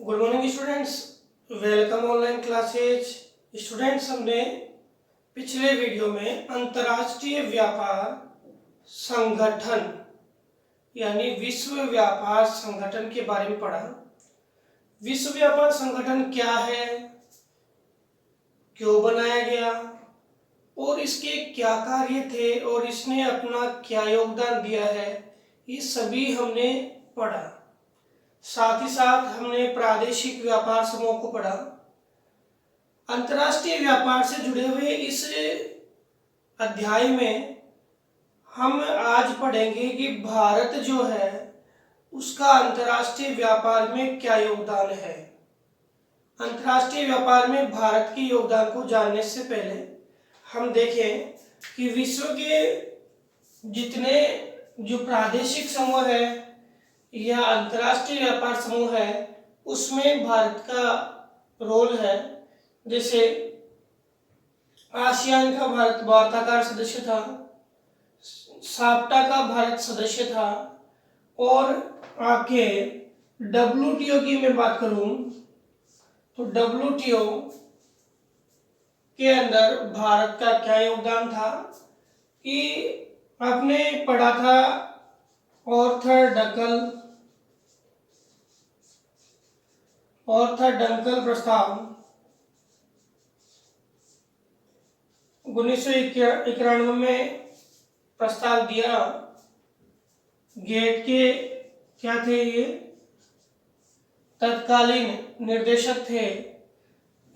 Good morning students, welcome online classes. Students, हमने पिछले video में अंतर्राष्ट्रीय व्यापार संगठन यानी विश्व व्यापार संगठन के बारे में पढ़ा। विश्व व्यापार संगठन क्या है, क्यों बनाया गया और इसके क्या कार्य थे और इसने अपना क्या योगदान दिया है, ये सभी हमने पढ़ा। साथ ही साथ हमने प्रादेशिक व्यापार समूह को पढ़ा। अंतर्राष्ट्रीय व्यापार से जुड़े हुए इस अध्याय में हम आज पढ़ेंगे कि भारत जो है उसका अंतर्राष्ट्रीय व्यापार में क्या योगदान है। अंतर्राष्ट्रीय व्यापार में भारत के योगदान को जानने से पहले हम देखें कि विश्व के जितने जो प्रादेशिक समूह है या अंतर्राष्ट्रीय व्यापार समूह है उसमें भारत का रोल है। जैसे आसियान का भारत वार्ताकार सदस्य था, साप्टा का भारत सदस्य था और आके डब्ल्यूटीओ की मैं बात करूं तो डब्ल्यूटीओ के अंदर भारत का क्या योगदान था कि आपने पढ़ा था ऑर्थर-डंकल प्रस्ताव 1991 में प्रस्ताव दिया। गेट के क्या थे, ये तत्कालीन निर्देशक थे।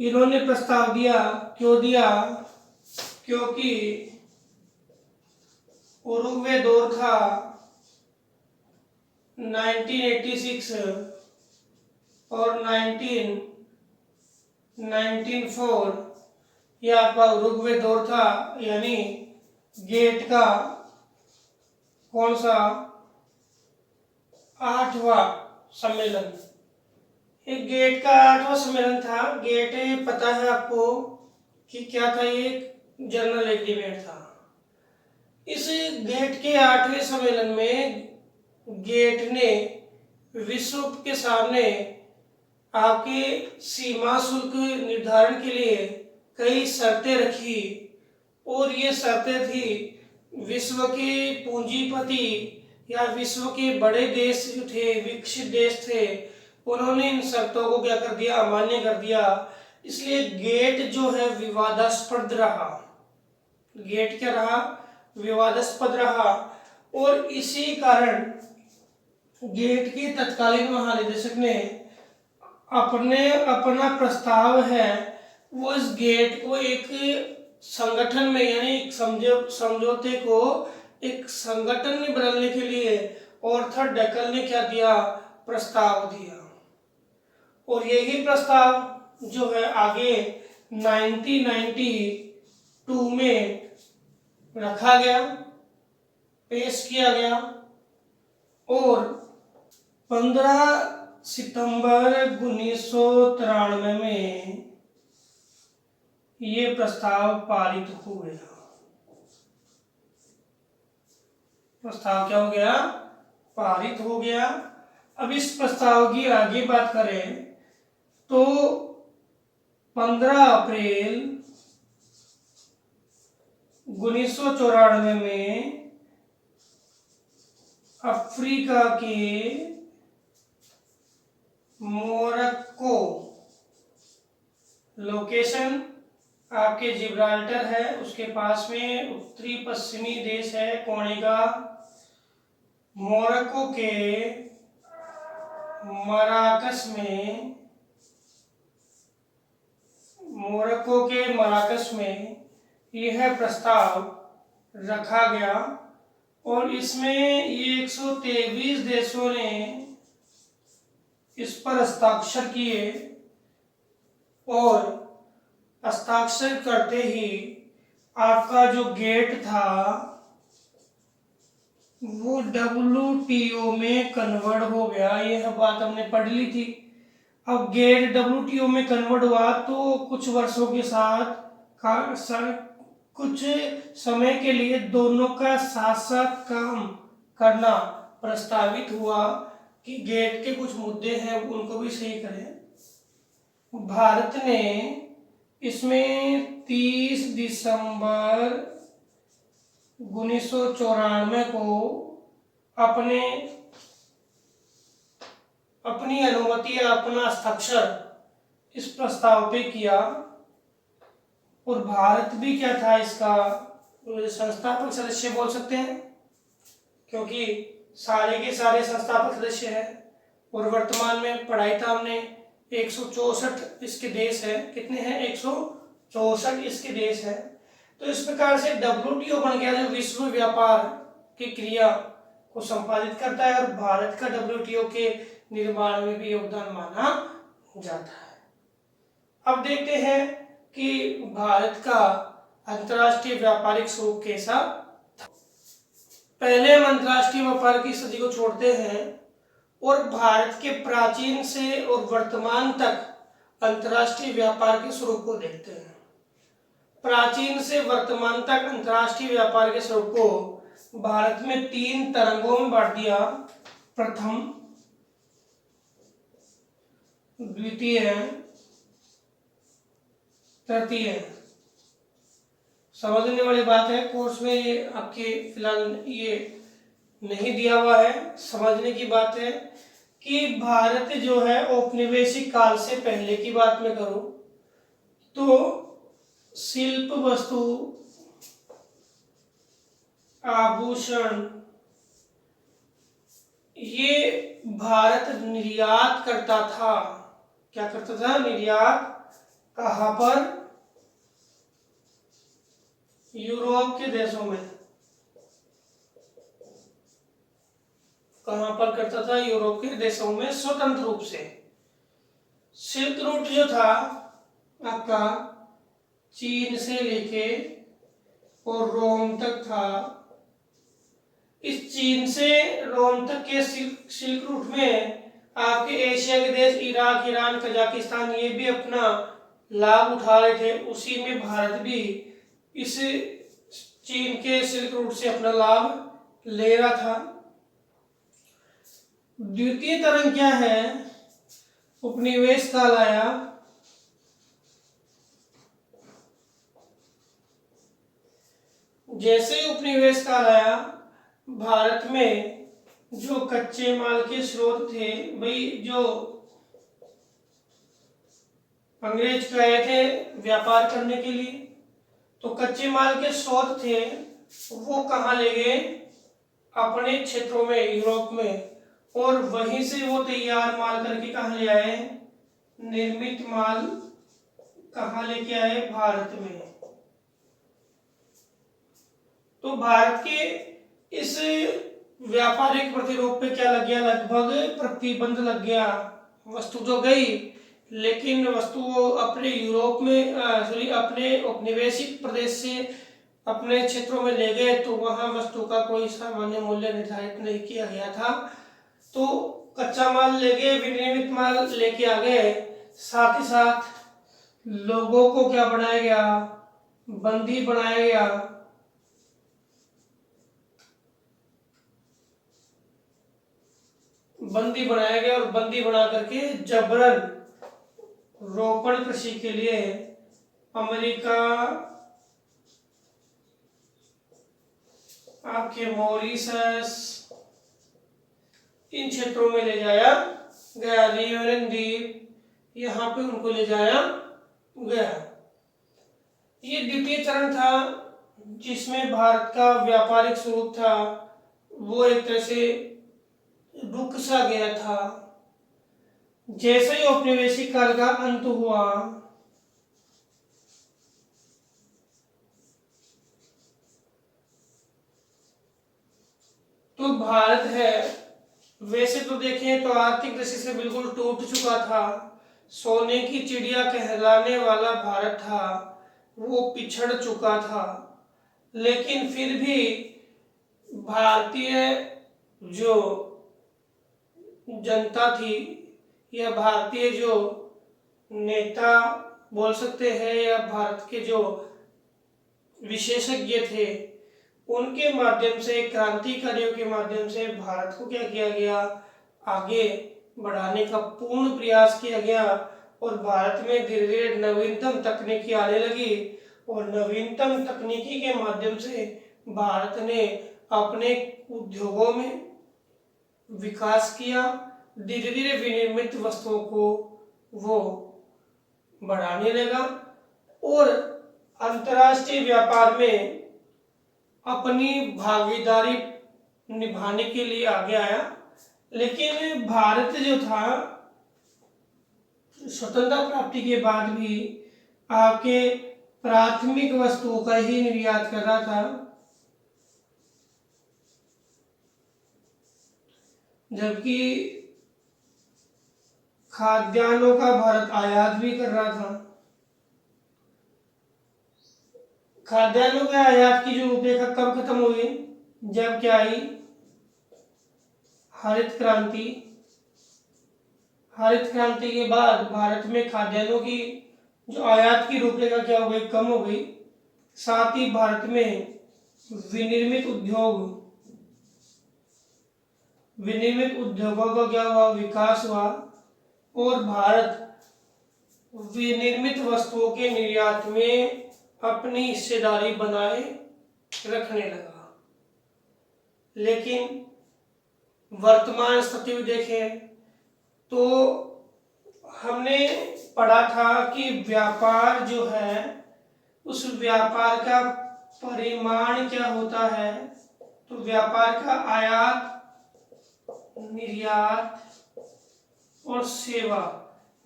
इन्होंने प्रस्ताव दिया, क्यों दिया, क्योंकि उरुग्वे दौर था 1986 और 1994 यह आपका उरुग्वे दौर था, यानी गेट का कौन सा 8वां सम्मेलन। एक गेट का 8वां सम्मेलन था। गेट पता है आपको कि क्या था, ये जनरल एग्रीमेंट था। इस गेट के 8वें सम्मेलन में गेट ने विश्व के सामने आपके सीमा शुल्क निर्धारण के लिए कई शर्तें रखी और ये शर्तें थी विश्व के पूंजीपति या विश्व के बड़े देश जो थे, विकसित देश थे, उन्होंने इन शर्तों को क्या कर दिया, अमान्य कर दिया। इसलिए गेट जो है विवादास्पद रहा। गेट क्या रहा, विवादास्पद रहा और इसी कारण गेट के तत्कालीन महानिदेशक ने अपना प्रस्ताव है वो इस गेट को एक संगठन में यानी एक समझौते को एक संगठन में बदलने के लिए ऑर्थर डंकल ने क्या दिया, प्रस्ताव दिया। और यही प्रस्ताव जो है आगे 1992 में रखा गया, पेश किया गया और 15 सितंबर 1993 में ये प्रस्ताव पारित हो गया। प्रस्ताव क्या हो गया, पारित हो गया। अब इस प्रस्ताव की आगे बात करें तो 15 अप्रैल 1994 में अफ्रीका के मोरक्को, लोकेशन आपके जिब्राल्टर है, उसके पास में उत्तरी पश्चिमी देश है कोने का, मोरक्को के मराकश में यह प्रस्ताव रखा गया और इसमें ये 123 देशों ने इस पर हस्ताक्षर किए और हस्ताक्षर करते ही आपका जो गेट था वो WTO में कन्वर्ट हो गया। यह बात हमने पढ़ ली थी। अब गेट WTO में कन्वर्ट हुआ तो कुछ वर्षों के साथ कुछ समय के लिए दोनों का साथ साथ काम करना प्रस्तावित हुआ कि गेट के कुछ मुद्दे हैं उनको भी सही करें। भारत ने इसमें 30 दिसंबर 1994 को अपनी अनुमति या अपना हस्ताक्षर इस प्रस्ताव पे किया। और भारत भी क्या था, इसका संस्थापक सदस्य बोल सकते हैं, क्योंकि सारे के सारे संस्थापक सदस्य हैं। और वर्तमान में पढ़ाई था हमने 164 इसके देश है। कितने हैं? 164 इसके देश है। तो इस प्रकार से WTO बन गया, जो विश्व व्यापार की क्रिया को संपादित करता है, और भारत का WTO के निर्माण में भी योगदान माना जाता है। अब देखते हैं कि भारत का अंतर्राष्ट्रीय व्यापारिक स्वरूप कैसा था। पहले हम अंतर्राष्ट्रीय व्यापार की स्थिति को छोड़ते हैं और भारत के प्राचीन से और वर्तमान तक अंतर्राष्ट्रीय व्यापार के स्वरूप को देखते हैं। प्राचीन से वर्तमान तक अंतर्राष्ट्रीय व्यापार के स्वरूप को भारत में 3 तरंगों में बांट दिया। प्रथम, द्वितीय, तृतीय। समझने वाली बात है, कोर्स में ये आपके फिलहाल ये नहीं दिया हुआ है। समझने की बात है कि भारत जो है औपनिवेशिक काल से पहले की बात में करूं तो शिल्प वस्तु, आभूषण, ये भारत निर्यात करता था। क्या करता था? निर्यात। कहां पर? यूरोप के देशों में। कहां पर करता था? यूरोप के देशों में स्वतंत्र रूप से। सिल्क रूट जो था आपका चीन से लेके और रोम तक था। इस चीन से रोम तक के सिल्क रूट में आपके एशिया के देश इराक, ईरान, कजाकिस्तान ये भी अपना लाभ उठा रहे थे। उसी में भारत भी इस चीन के सिल्क रूट से अपना लाभ ले रहा था। द्वितीय तरंग क्या है? उपनिवेश काल आया। जैसे ही उपनिवेश काल आया, भारत में जो कच्चे माल के स्रोत थे, भाई जो अंग्रेज गए थे व्यापार करने के लिए, तो कच्चे माल के स्रोत थे वो कहाँ ले गए? अपने क्षेत्रों में, यूरोप में। और वहीं से वो तैयार माल करके कहाँ ले आए? निर्मित माल कहाँ लेके आए? भारत में। तो भारत के इस व्यापारिक प्रतिरोध पे क्या लग गया? लगभग प्रतिबंध लग गया। वस्तु जो गई, लेकिन वस्तु वो अपने यूरोप में अपने औपनिवेशिक प्रदेश से अपने क्षेत्रों में ले गए, तो वहां वस्तु का कोई सामान्य मूल्य निर्धारित नहीं किया गया था। तो कच्चा माल ले गए, विनिर्मित माल लेके आ गए, साथ ही साथ लोगों को क्या बनाया गया? बंदी बनाया गया। बंदी बनाया गया और बंदी बना करके जबरन रोपण कृषि के लिए अमेरिका, आपके मॉरिशस, इन क्षेत्रों में ले जाया गया। रियूनियन द्वीप, यहाँ पे उनको ले जाया गया। ये द्वितीय चरण था जिसमें भारत का व्यापारिक स्वरूप था वो एक तरह से रुक सा गया था। जैसे ही औपनिवेशिक काल का अंत हुआ, तो भारत है, वैसे तो देखें तो आर्थिक दृष्टि से बिल्कुल टूट चुका था। सोने की चिड़िया कहलाने वाला भारत था वो पिछड़ चुका था। लेकिन फिर भी भारतीय जो जनता थी या भारतीय जो नेता बोल सकते हैं या भारत के जो विशेषज्ञ थे, उनके माध्यम से, क्रांतिकारियों के माध्यम से भारत को क्या किया गया? आगे बढ़ाने का पूर्ण प्रयास किया गया। और भारत में धीरे धीरे नवीनतम तकनीकी आने लगी और नवीनतम तकनीकी के माध्यम से भारत ने अपने उद्योगों में विकास किया। धीरे धीरे विनिर्मित वस्तुओं को वो बढ़ाने लगा और अंतर्राष्ट्रीय व्यापार में अपनी भागीदारी निभाने के लिए आगे आया। लेकिन भारत जो था स्वतंत्रता प्राप्ति के बाद भी आपके प्राथमिक वस्तुओं का ही निर्यात कर रहा था, जबकि खाद्यान्नों का भारत आयात भी कर रहा था। खाद्यान्नों के आयात की जो रूपरेखा कब खत्म हुई, जब क्या आई हरित क्रांति। हरित क्रांति के बाद भारत में खाद्यान्नों की जो आयात की रूपरेखा क्या हो गई, कम हो गई। साथ ही भारत में विनिर्मित उद्योगों का क्या हुआ, विकास हुआ और भारत विनिर्मित वस्तुओं के निर्यात में अपनी हिस्सेदारी बनाए रखने लगा। लेकिन वर्तमान स्थिति में देखें तो हमने पढ़ा था कि व्यापार जो है उस व्यापार का परिमाण क्या होता है, तो व्यापार का आयात, निर्यात और सेवा।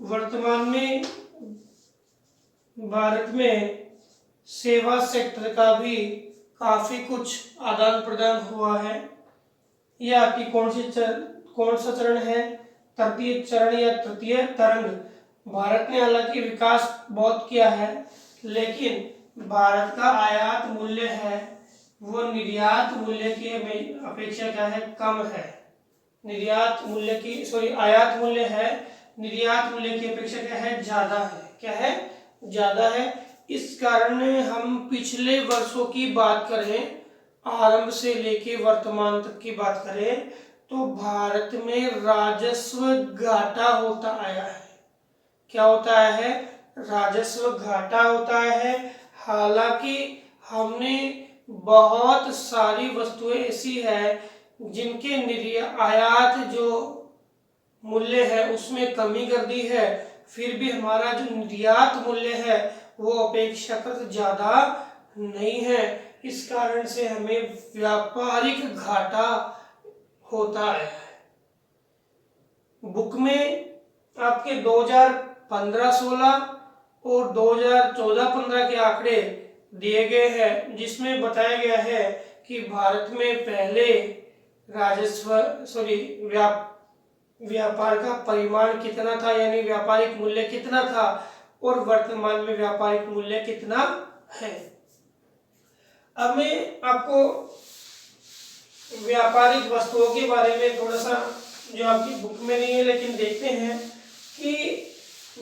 वर्तमान में भारत में सेवा सेक्टर का भी काफी कुछ आदान प्रदान हुआ है। यह आपकी कौन सा चरण है, तृतीय चरण या तृतीय तरंग। भारत ने हालांकि विकास बहुत किया है, लेकिन भारत का आयात मूल्य है वो निर्यात मूल्य की अपेक्षा क्या है, कम है। आयात मूल्य है, निर्यात मूल्य की अपेक्षा क्या है, ज्यादा है। क्या है, ज्यादा है। इस कारण हम पिछले वर्षों की बात करें, आरंभ से लेके वर्तमान तक की बात करें, तो भारत में राजस्व घाटा होता आया है। क्या होता है, राजस्व घाटा होता है। हालांकि हमने बहुत सारी वस्तुएं ऐसी है जिनके आयात जो मूल्य है उसमें कमी कर दी है, फिर भी हमारा जो निर्यात मूल्य है वो अपेक्षाकृत ज्यादा नहीं है। इस कारण से हमें व्यापारिक घाटा होता है। बुक में आपके 2015-16 और 2014-15 के आंकड़े दिए गए हैं, जिसमें बताया गया है कि भारत में पहले व्यापार का परिमाण कितना था, यानी व्यापारिक मूल्य कितना था, और वर्तमान में व्यापारिक मूल्य कितना है। अब मैं आपको व्यापारिक वस्तुओं के बारे में थोड़ा सा, जो आपकी बुक में नहीं है लेकिन देखते हैं, कि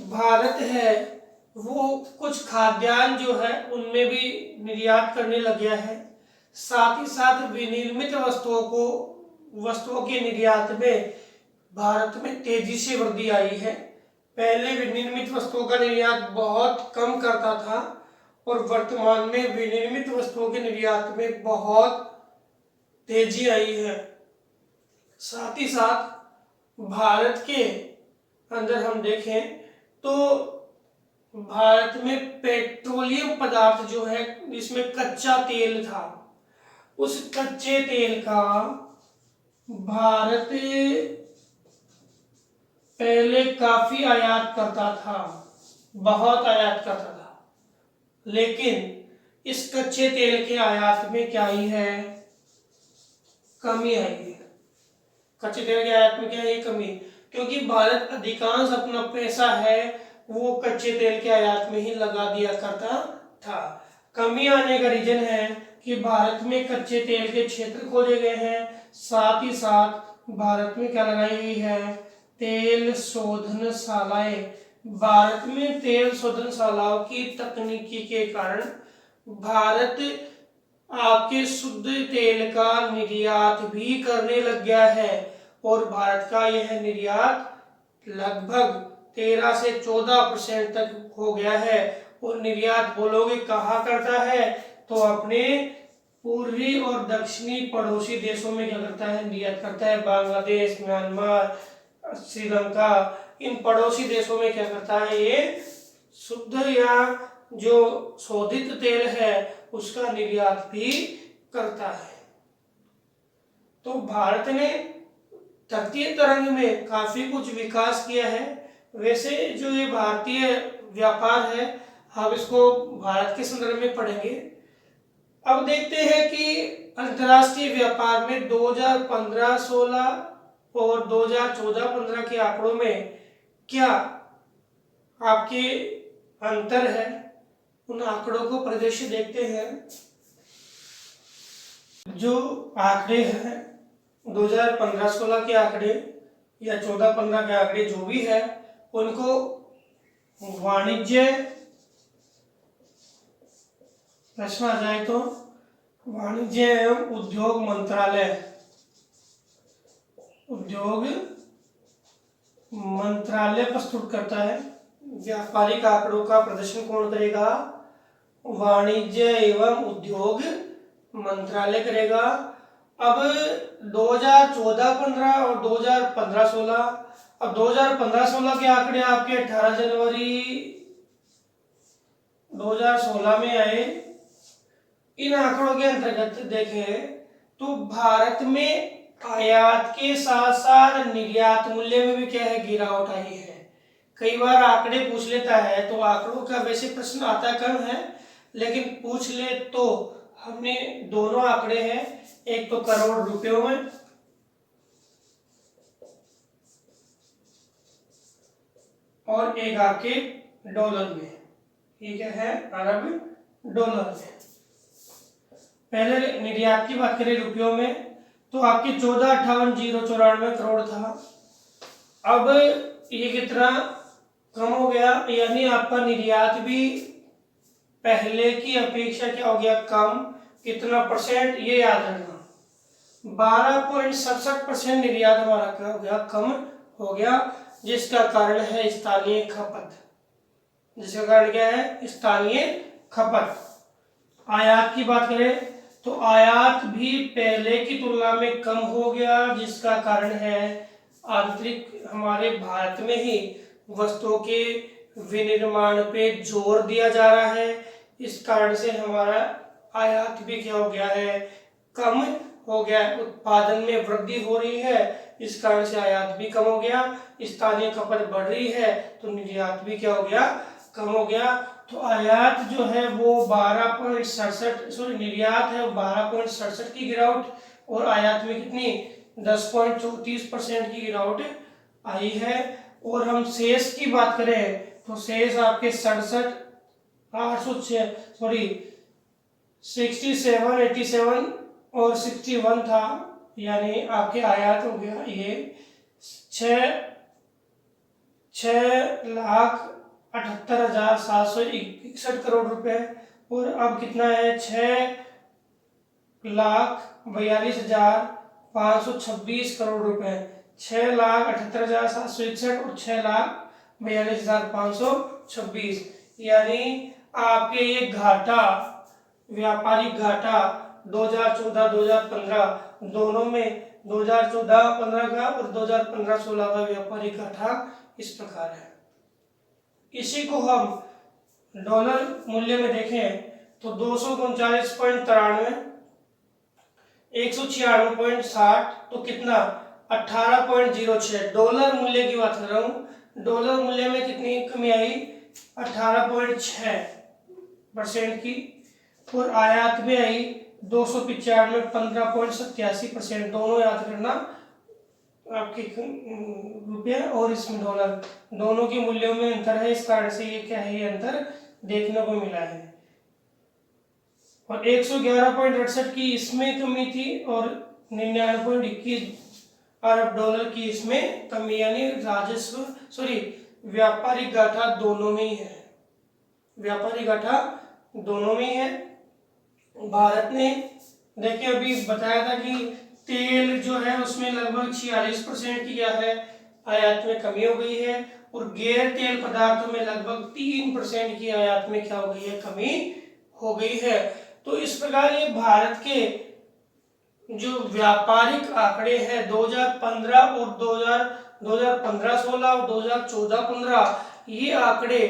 भारत है वो कुछ खाद्यान्न जो है उनमें भी निर्यात करने लग गया है। साथ ही साथ विनिर्मित वस्तुओं के निर्यात में भारत में तेजी से वृद्धि आई है। पहले विनिर्मित वस्तुओं का निर्यात बहुत कम करता था और वर्तमान में विनिर्मित वस्तुओं के निर्यात में बहुत तेजी आई है। साथ ही साथ भारत के अंदर हम देखें तो भारत में पेट्रोलियम पदार्थ जो है, जिसमें कच्चा तेल था, उस कच्चे तेल का भारत पहले काफी आयात करता था, बहुत आयात करता था। लेकिन इस कच्चे तेल के आयात में क्या आई है, कमी आई है। कच्चे तेल के आयात में क्या है, कमी, क्योंकि भारत अधिकांश अपना पैसा है वो कच्चे तेल के आयात में ही लगा दिया करता था। कमी आने का रीजन है कि भारत में कच्चे तेल के क्षेत्र खोले गए हैं। साथ ही साथ भारत में क्या लगाई गई है, तेल शोधनशालाएं। भारत में तेल शोधनशालाओं की तकनीकी के कारण भारत आपके शुद्ध तेल का निर्यात भी करने लग गया है और भारत का यह निर्यात लगभग 13 से 14% तक हो गया है। और निर्यात बोलोगे कहाँ करता है, तो अपने पूर्वी और दक्षिणी पड़ोसी देशों में क्या करता है, निर्यात करता है। बांग्लादेश, म्यांमार, श्रीलंका, इन पड़ोसी देशों में क्या करता है, ये शुद्ध या जो शोधित तेल है उसका निर्यात भी करता है। तो भारत ने तटीय तरंग में काफी कुछ विकास किया है। वैसे जो ये भारतीय व्यापार है, हम इसको भारत के संदर्भ में पढ़ेंगे। अब देखते हैं कि अंतर्राष्ट्रीय व्यापार में 2015-16 और 2014-15 के आंकड़ों में क्या आपके अंतर है, उन आंकड़ों को परिदृश्य देखते हैं। जो आंकड़े हैं 2015-16 के आंकड़े या 14-15 के आंकड़े जो भी है, उनको वाणिज्य, प्रश्न आ जाए तो वाणिज्य एवं उद्योग मंत्रालय, उद्योग मंत्रालय प्रस्तुत करता है। व्यापारिक आंकड़ों का प्रदर्शन कौन करेगा, वाणिज्य एवं उद्योग मंत्रालय करेगा। अब 2014-15 और 2015-16, अब 2015-16 के आंकड़े आपके 18 जनवरी 2016 में आए। इन आंकड़ों के अंतर्गत देखें तो भारत में आयात के साथ साथ निर्यात मूल्य में भी क्या है, गिरावट आई है। कई बार आंकड़े पूछ लेता है तो आंकड़ों का वैसे प्रश्न आता कम है, लेकिन पूछ ले तो हमने दोनों आंकड़े हैं, एक तो करोड़ रुपयों में और एक आपके डॉलर में, ठीक है, अरब डॉलर में। पहले निर्यात की बात करें रुपयों में तो आपके 14,58,094 करोड़ था। अब ये कितना कम हो गया, यानी आपका निर्यात भी पहले की अपेक्षा क्या हो गया, कम। कितना परसेंट, ये याद रखना, 12.67% निर्यात हमारा क्या हो गया, कम हो गया। जिसका कारण है स्थानीय खपत, जिसका कारण क्या है, स्थानीय खपत। आयात की बात करें तो आयात भी पहले की तुलना में कम हो गया, जिसका कारण है आंतरिक हमारे भारत में ही वस्तुओं के विनिर्माण पे जोर दिया जा रहा है। इस कारण से हमारा आयात भी क्या हो गया है, कम हो गया। उत्पादन में वृद्धि हो रही है, इस कारण से आयात भी कम हो गया। स्थानीय खपत बढ़ रही है तो निर्यात भी क्या हो गया, कम हो गया। तो आयात जो है वो 12.67, निर्यात है 12.67 की गिरावट, और आयात में कितनी 10.34% की गिरावट आई है। और हम शेष की बात करें तो शेष आपके 67 87 और 61 था, यानी आपके आयात हो गया ये 6,78,761 करोड़ रुपए, और अब कितना है 6,42,526 करोड़ रुपए। 6,78,761 और 6,42,526, यानी आपके ये घाटा, व्यापारिक घाटा 2014-2015 दोनों में, 2014-15 का और 2015-16 का व्यापारिक घाटा इस प्रकार है। इसी को हम डॉलर मूल्य में देखें तो 239.93, 196.60, तो कितना 18.06। डॉलर मूल्य की बात कर रहा हूँ, डॉलर मूल्य में कितनी कमी आई, 18.6% की। और आयात में आई 295, 15.87%। दोनों याद करना, आपके रुपया और इसमें डॉलर, दोनों के मूल्यों में अंतर है, इस कारण से ये क्या है, ये अंतर देखने को मिला है। और 111.68 की इसमें कमी थी और 99.21 अरब डॉलर की इसमें कमी, यानी राजस्व व्यापारिक घाटा दोनों में ही है, व्यापारिक घाटा दोनों में ही है। भारत ने देखिए अभी बताया था कि तेल जो है उसमें लगभग 46% की क्या है, आयात में कमी हो गई है। और गैर तेल पदार्थों में लगभग 3% की आयात में क्या हो गई है, कमी हो गई है। तो इस प्रकार ये भारत के जो व्यापारिक आंकड़े हैं 2015 और 2015-16 और 2014-15, ये आंकड़े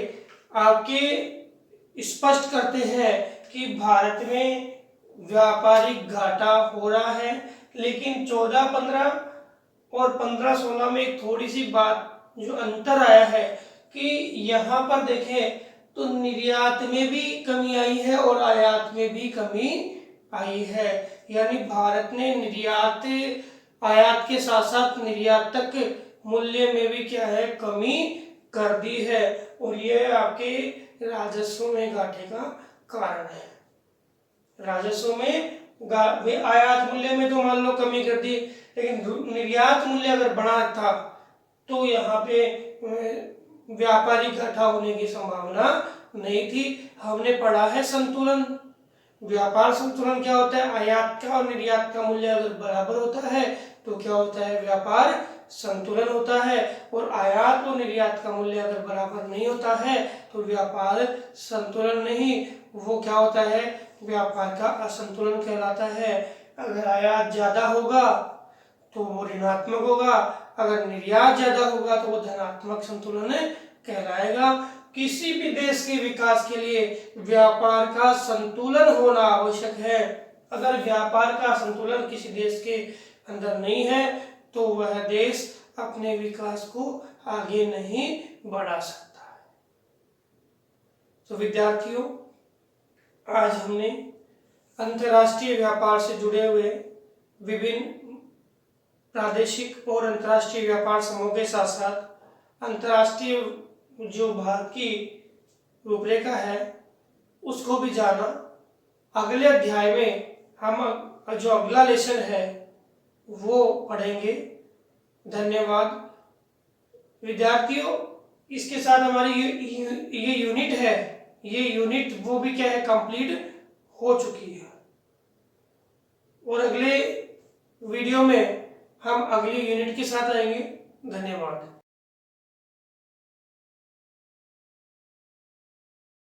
आपके स्पष्ट करते हैं कि भारत में व्यापारिक घाटा हो रहा है। लेकिन 14-15 और 15-16 में एक थोड़ी सी बात जो अंतर आया है कि यहाँ पर देखें तो निर्यात में भी कमी आई है और आयात में भी कमी आई है। यानी भारत ने आयात के साथ साथ निर्यातक मूल्य में भी क्या है, कमी कर दी है। और ये आपके राजस्व में घाटे का कारण है। राजस्व में आयात मूल्य में तो मान लो कमी कर दी, लेकिन निर्यात मूल्य अगर बढ़ा था तो यहाँ पे व्यापारिक घाटा होने की संभावना नहीं थी। हमने पढ़ा है संतुलन। व्यापार संतुलन क्या होता है, आयात का और निर्यात का मूल्य अगर बराबर होता है तो क्या होता है, व्यापार संतुलन होता है। और आयात और निर्यात का मूल्य अगर बराबर नहीं होता है तो व्यापार संतुलन नहीं, वो क्या होता है, व्यापार का असंतुलन कहलाता है। अगर आयात ज्यादा होगा तो वो ऋणात्मक होगा, अगर निर्यात ज्यादा होगा तो वो धनात्मक संतुलन कहलाएगा। किसी भी देश के विकास के लिए व्यापार का संतुलन होना आवश्यक है। अगर व्यापार का संतुलन किसी देश के अंदर नहीं है तो वह देश अपने विकास को आगे नहीं बढ़ा सकता है। तो विद्यार्थियों, आज हमने अंतर्राष्ट्रीय व्यापार से जुड़े हुए विभिन्न प्रादेशिक और अंतर्राष्ट्रीय व्यापार समूह के साथ साथ अंतर्राष्ट्रीय जो भारत की रूपरेखा है उसको भी जाना। अगले अध्याय में हम जो अगला लेसन है वो पढ़ेंगे। धन्यवाद विद्यार्थियों। इसके साथ हमारी ये यूनिट है, ये यूनिट वो भी क्या है, कंप्लीट हो चुकी है। और अगले वीडियो में हम अगली यूनिट के साथ आएंगे। धन्यवाद।